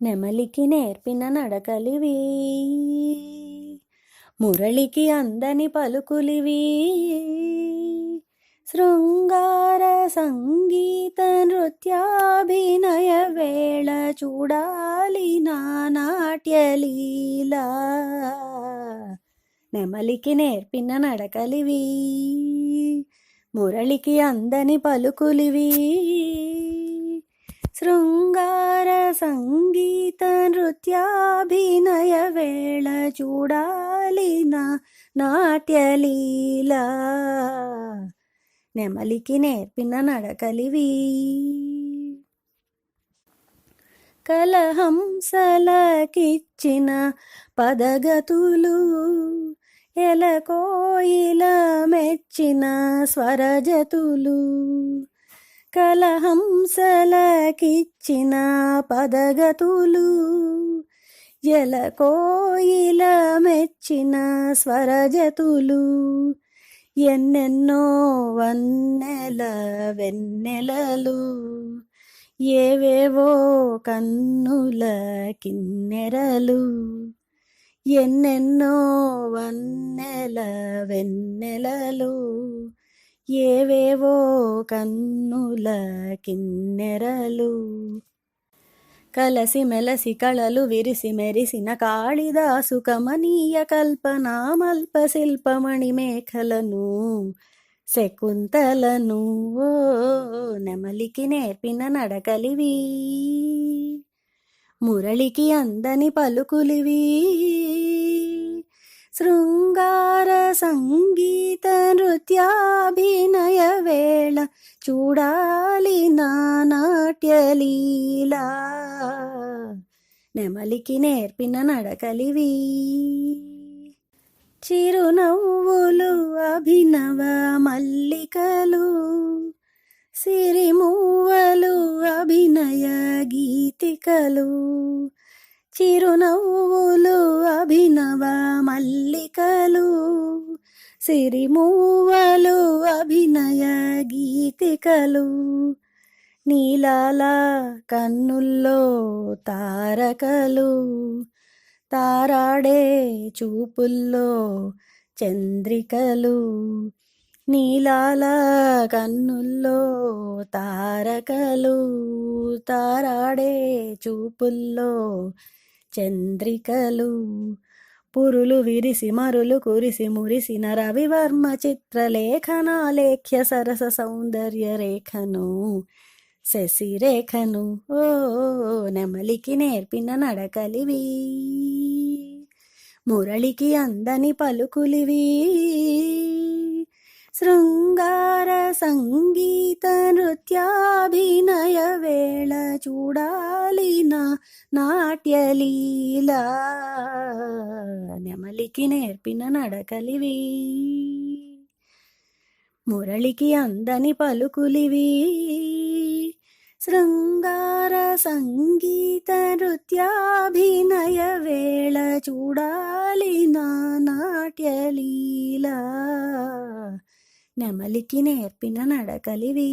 నెమలికి నేర్పిన నడకలివి, మురళికి అందని పలుకులివి. శృంగార సంగీత నృత్యాభినయ వేళ చూడాలి నా నాట్యలీలా. నెమలికి నేర్పిన నడకలివి, మురళికి అందని పలుకులివి. శృంగార సంగీత నృత్యాభినయ వేళ చూడాలి నా నాట్యలీలా. నెమలికి నేర్పిన నడకలివి. కలహంసలకిచ్చిన పదగతులు, ఎలకోయిల మెచ్చిన స్వరజతులు. కలహంసలకిచ్చిన పదగతులు, ఎలకోయిల మెచ్చిన స్వరజతులు. ఎన్నెన్నో వన్నెల వెన్నెలలు, ఏవేవో కన్నుల కిన్నెరలు. ఎన్నెన్నో వన్నెల వెన్నెలలు, ఏవేవో కన్నుల కిన్నెరలు. కలసి మెలసి కళలు విరిసి మెరిసిన కాళిదాసు కమనీయ కల్పనామల్ప శిల్పమణి మేఖలను శకుంతలను. ఓ నెమలికి నేర్పిన నడకలివి, మురళికి అందని పలుకులివి. శృంగార సంగీత నృత్యాభినయ వేళ చూడాలి నా నాట్యలీలా. నెమలికి నేర్పిన నడకలివి. చిరునవ్వులు అభినవ మల్లికలు, సిరిమూవలు అభినయ గీతికలు. చిరునవ్వులు అభినవ మల్లికలు, సిరిమూవలు అభినయ గీతికలు. నీలాల కన్నుల్లో తారకలు, తారాడే చూపుల్లో చంద్రికలు. నీలాల కన్నుల్లో తారకలు, తారాడే చూపుల్లో చంద్రికలు. పురులు విరిసి మరులు కురిసి మురిసిన రవివర్మ చిత్రలేఖనాలేఖ్య సరస సౌందర్య రేఖను శశిరేఖను. ఓ నెమలికి నేర్పిన నడకలివి, మురళికి అందని పలుకులివి. శృంగార సంగీత నృత్యాభినయ వేళ చూడాలి నా నాట్యలీలా. నెమలికి నేర్పిన నడకలివి, మురళికి అందని పలుకులివి. శృంగార సంగీత నృత్యాభినయ వేళ చూడాలి నా నాట్యలీలా. నెమలికి నేర్పిన నడకలివి.